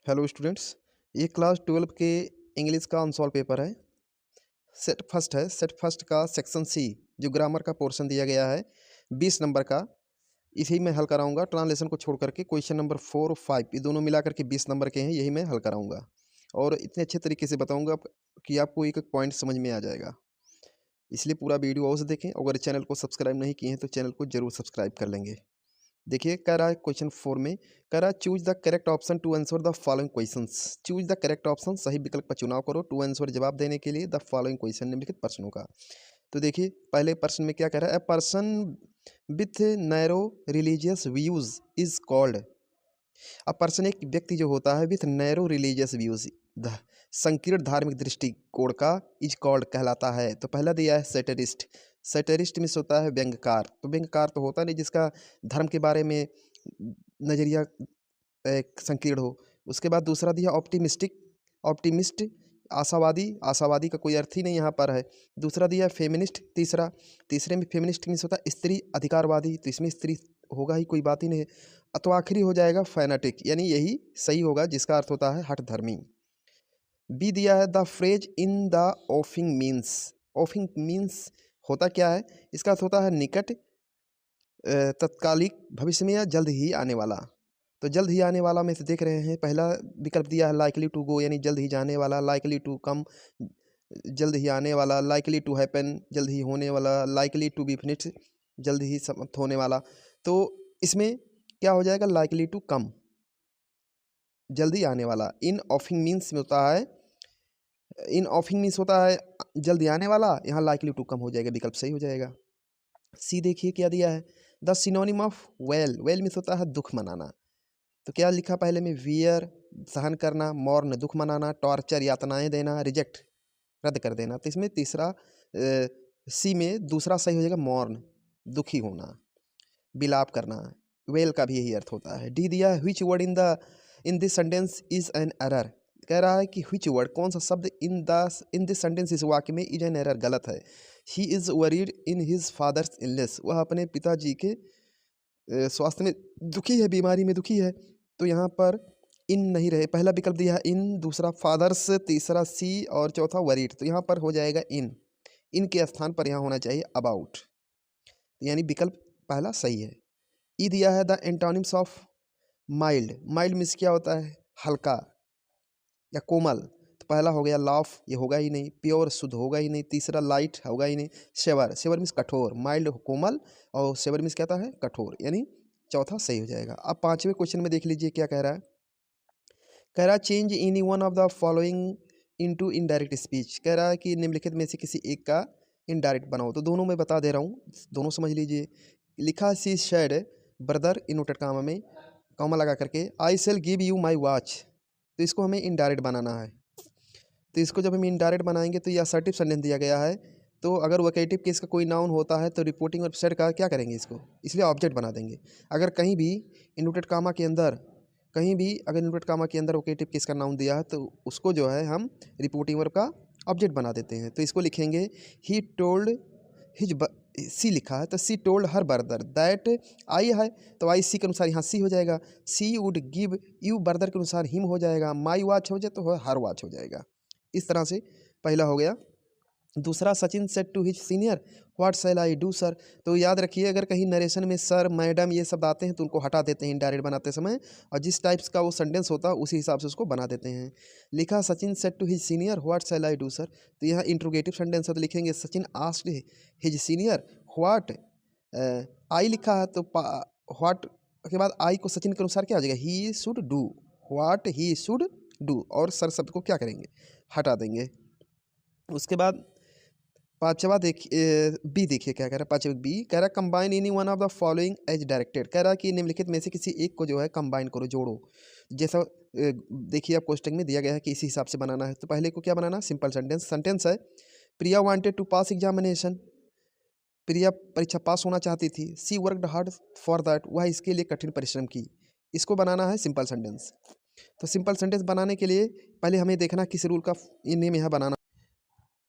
Hello students, ये class 12 के English का अनसॉल्व पेपर है। सेट फर्स्ट है। सेट फर्स्ट का सेक्शन सी जो ग्रामर का पोर्शन दिया गया है 20 नंबर का, इसी में हल कराऊंगा। ट्रांसलेशन को छोड़ करके क्वेश्चन नंबर 4 और 5 ये दोनों मिला करके 20 नंबर के हैं, यही मैं हल कराऊंगा और इतने अच्छे तरीके से बताऊंगा कि आपको एक एक पॉइंट समझ में आ जाएगा। इसलिए पूरा वीडियो अवश्य देखें। अगर चैनल को सब्सक्राइब नहीं किए हैं तो चैनल को जरूर सब्सक्राइब कर लेंगे। देखिए कह रहा है क्वेश्चन 4 में, कह रहा है choose the correct option to answer the following questions. Choose the correct option, सही विकल्प का चुनाव करो टू आंसर, जवाब देने के लिए द फॉलोइंग क्वेश्चन, निम्नलिखित प्रश्नों का। तो देखिए पहले प्रश्न में क्या कह रहा है, a person with narrow religious views is called. अब पर्सन एक व्यक्ति जो होता है विथ नैरो रिलीजियस व्यूज, संकीर्ण धार्मिक दृष्टिकोण का, इज कॉल्ड कहलाता है। तो पहला दिया है सेटेरिस्ट। सेटेरिस्ट मीन्स होता है व्यंग्यकार। तो व्यंग्यकार तो होता नहीं जिसका धर्म के बारे में नजरिया एक संकीर्ण हो। उसके बाद दूसरा दिया ऑप्टिमिस्टिक। ऑप्टिमिस्ट आशावादी, आशावादी का कोई अर्थ ही नहीं यहाँ पर है। दूसरा दिया फेमिनिस्ट। तीसरे में फेमिनिस्ट मीन्स होता है स्त्री अधिकारवादी, तो इसमें स्त्री होगा ही, कोई बात ही नहीं है। तो आखिरी हो जाएगा फैनाटिक, यानी यही सही होगा जिसका अर्थ होता है हठधर्मी। बी दिया है the phrase in the ऑफिंग means. ऑफिंग means होता क्या है, इसका अर्थ होता है निकट, तत्कालिक, भविष्य में या जल्द ही आने वाला। तो जल्द ही आने वाला में से देख रहे हैं, पहला विकल्प दिया है लाइकली टू गो, यानी जल्द ही जाने वाला। लाइकली टू कम, जल्द ही आने वाला। लाइकली टू हैपन, जल्द ही होने वाला। लाइकली टू बी फिनिश्ड, जल्द ही समाप्त होने वाला। तो इसमें क्या हो जाएगा, लाइकली टू कम, जल्दी आने वाला। इन ऑफिंग मीन्स में होता है, इन ऑफिंग मीन्स होता है जल्दी आने वाला, यहाँ लाइकली टू कम हो जाएगा, विकल्प सही हो जाएगा। सी देखिए क्या दिया है, the synonym of well. Well means होता है दुख मनाना। तो क्या लिखा पहले में, वियर सहन करना, मॉर्न दुख मनाना, टॉर्चर यातनाएं देना, रिजेक्ट रद्द कर देना। तो इसमें तीसरा सी में दूसरा सही हो जाएगा, मॉर्न दुखी होना, बिलाप करना। वेल का भी यही अर्थ होता है। डी दिया, which word in this sentence is an error. कह रहा है कि व्हिच वर्ड, कौन सा शब्द इन दिस सेंटेंस, इस वाक्य में, इज एन एरर, गलत है। He is worried in his father's illness, वह अपने पिताजी के स्वास्थ्य में दुखी है, बीमारी में दुखी है। तो यहाँ पर इन नहीं रहे, पहला विकल्प दिया है इन, दूसरा फादर्स, तीसरा सी और चौथा वरीड। तो यहाँ पर हो जाएगा इन के स्थान पर यहाँ होना चाहिए अबाउट, यानी विकल्प पहला सही है। ई दिया है the antonyms of mild. Mild means क्या होता है, हल्का या कोमल। तो पहला हो गया लाफ, ये होगा ही नहीं। प्योर शुद्ध होगा ही नहीं। तीसरा लाइट होगा ही नहीं। सेवर, सेवर मीन्स कठोर। माइल्ड कोमल और सेवर मीन्स क्या होता है, कठोर, यानी चौथा सही हो जाएगा। अब पांचवें क्वेश्चन में देख लीजिए क्या कह रहा है। कह रहा है change any one of the following into indirect speech. कह रहा है कि निम्नलिखित में से किसी एक का इनडायरेक्ट बनाओ। तो दोनों मैं बता दे रहा हूँ, दोनों समझ लीजिए। लिखा she said brother inverted comma में, कॉमा लगा करके, I shall give you my watch. तो इसको हमें इनडायरेक्ट बनाना है। तो इसको जब हम इनडायरेक्ट बनाएंगे तो ये असर्टिव सेंटेंस दिया गया है। तो अगर वोकेटिव केस का कोई नाउन होता है तो रिपोर्टिंग और सेड का क्या करेंगे, इसको इसलिए ऑब्जेक्ट बना देंगे। अगर कहीं भी इनवर्टेड कामा के अंदर, कहीं भी अगर इनवर्टेड कामा के अंदर वोकेटिव केस का नाउन दिया है तो उसको जो है हम रिपोर्टिंग वर्ब का ऑब्जेक्ट बना देते हैं। तो इसको लिखेंगे ही टोल्ड हिज, सी लिखा है तो she told her brother that, I है तो आई सी के अनुसार यहाँ सी हो जाएगा। सी वुड गिव यू ब्रदर के अनुसार हिम हो जाएगा। माई वॉच हो जाए तो हर वॉच हो जाएगा। इस तरह से पहला हो गया। दूसरा, Sachin said to his senior what shall I do sir. तो याद रखिए अगर कहीं नरेशन में सर मैडम ये शब्द आते हैं तो उनको हटा देते हैं इनडायरेक्ट बनाते समय, और जिस टाइप्स का वो सेंटेंस होता है उसी हिसाब से उसको बना देते हैं। लिखा Sachin said to his senior what shall I do sir, तो यहाँ इंट्रोगेटिव सेंटेंस है तो लिखेंगे Sachin asked his senior what, I लिखा है तो व्हाट के बाद आई को सचिन के अनुसार क्या हो जाएगा, he should do, what he should do, और सर शब्द को क्या करेंगे, हटा देंगे। उसके बाद पांचवा देखिए, बी देखिए क्या कह रहा है। पांचवा बी कह रहा है combine any one of the following as directed. कह रहा है कि निम्नलिखित में से किसी एक को जो है कंबाइन करो, जोड़ो। जैसा देखिए आप क्वेश्चन में दिया गया है कि इसी हिसाब से बनाना है। तो पहले को क्या बनाना, सिंपल सेंटेंस। सेंटेंस है प्रिया वांटेड टू पास एग्जामिनेशन। प्रिया परीक्षा पास होना चाहती थी। सी वर्कड हार्ड फॉर दैट, वह इसके लिए कठिन परिश्रम की। इसको बनाना है सिंपल सेंटेंस। तो सिंपल सेंटेंस बनाने के लिए पहले हमें देखना किस रूल का नेम यहाँ बनाना।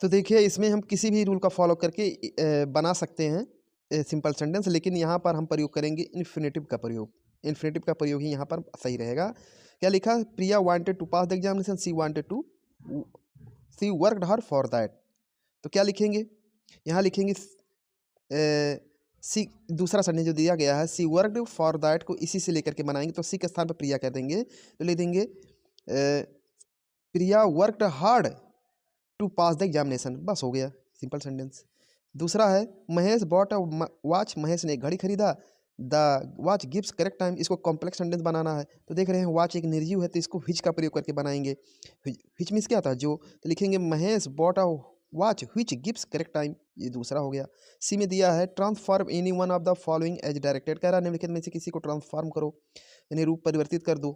तो देखिए इसमें हम किसी भी रूल का फॉलो करके बना सकते हैं सिंपल सेंटेंस, लेकिन यहाँ पर हम प्रयोग करेंगे इन्फिनेटिव का प्रयोग। इन्फिनेटिव का प्रयोग ही यहाँ पर सही रहेगा, क्या लिखा? Priya wanted to pass the examination, she worked hard for that. तो क्या लिखेंगे? यहाँ लिखेंगे सी, दूसरा सेंटेंस जो दिया गया है सी वर्कड फॉर दैट को इसी से लेकर के बनाएंगे, तो सी के स्थान पर प्रिया कह देंगे, तो लिख देंगे Priya worked hard to pass the examination, बस हो गया, सिंपल सेंटेंस। दूसरा है Mahesh bought a watch, Mahesh ने एक घड़ी खरीदा, the watch gives correct time, इसको कॉम्प्लेक्स सेंटेंस बनाना है। तो देख रहे हैं वॉच एक निर्जीव है, तो इसको विच का प्रयोग करके बनाएंगे। विच मीन्स क्या था? जो, तो लिखेंगे Mahesh bought a watch which gives correct time, ये दूसरा हो गया। सी में दिया है transform any one of the following as directed, कह रहा है निम्नलिखित में से किसी को ट्रांसफॉर्म करो, यानी रूप परिवर्तित कर दो,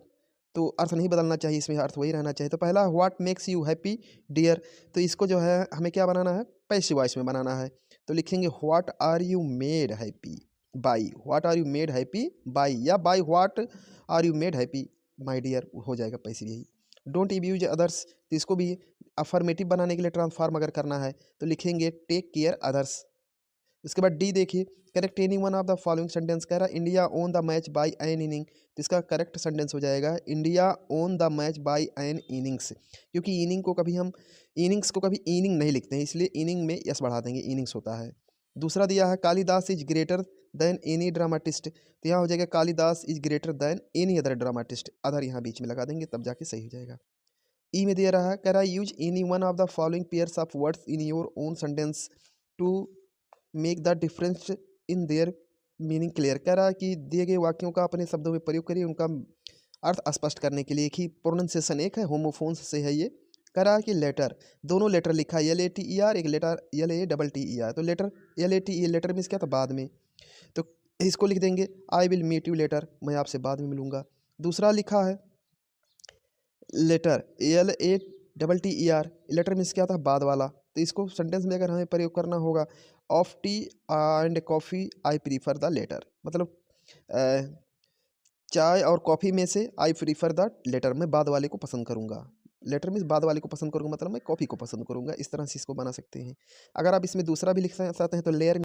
तो अर्थ नहीं बदलना चाहिए, इसमें अर्थ वही रहना चाहिए। तो पहला what makes you happy dear, तो इसको जो है हमें क्या बनाना है? पैसिव वॉइस में बनाना है। तो लिखेंगे what are you made happy by, what are you made happy by, या by what are you made happy my dear, हो जाएगा पैसिव यही। डोंट अब्यूज अदर्स, तो इसको भी अफर्मेटिव बनाने के लिए ट्रांसफॉर्म अगर करना है तो लिखेंगे टेक केयर अदर्स। इसके बाद डी देखिए, correct any one of the following sentence, कह रहा है India own the match by N inning, तो इसका करेक्ट सेंटेंस हो जाएगा India own the match by an innings, क्योंकि इनिंग को कभी हम इनिंग्स को कभी इनिंग नहीं लिखते हैं, इसलिए इनिंग में यस बढ़ा देंगे, इनिंग्स होता है। दूसरा दिया है Kalidas is greater than any dramatist, तो यहाँ हो जाएगा Kalidas is greater than any other dramatist, other यहाँ बीच में लगा देंगे तब जाके सही हो जाएगा। ई में दे रहा है, कह रहा है use any one of the following pairs of words in your own sentence to make the difference in their meaning clear, कह रहा है कि दिए गए वाक्यों का अपने शब्दों में प्रयोग करिए उनका अर्थ स्पष्ट करने के लिए। एक ही प्रोनाउंसिएशन एक है, होमोफोन्स से है ये। कह रहा है कि लेटर, दोनों लेटर लिखा है LATER, एक लेटर LATTER, तो लेटर LATE लेटर मीन्स क्या था? बाद में, तो इसको लिख देंगे I will meet you later, मैं आपसे बाद में मिलूंगा। दूसरा लिखा है लेटर LATTER, लेटर मीन्स क्या था? बाद वाला, तो इसको सेंटेंस में अगर हमें प्रयोग करना होगा of tea and coffee I prefer the latter, मतलब चाय और कॉफ़ी में से आई प्रीफर द लेटर, मैं बाद वाले को पसंद करूंगा। लेटर मीन्स बाद वाले को पसंद करूंगा, मतलब मैं कॉफ़ी को पसंद करूंगा, इस तरह से इसको बना सकते हैं। अगर आप इसमें दूसरा भी लिख सकते हैं तो लेयर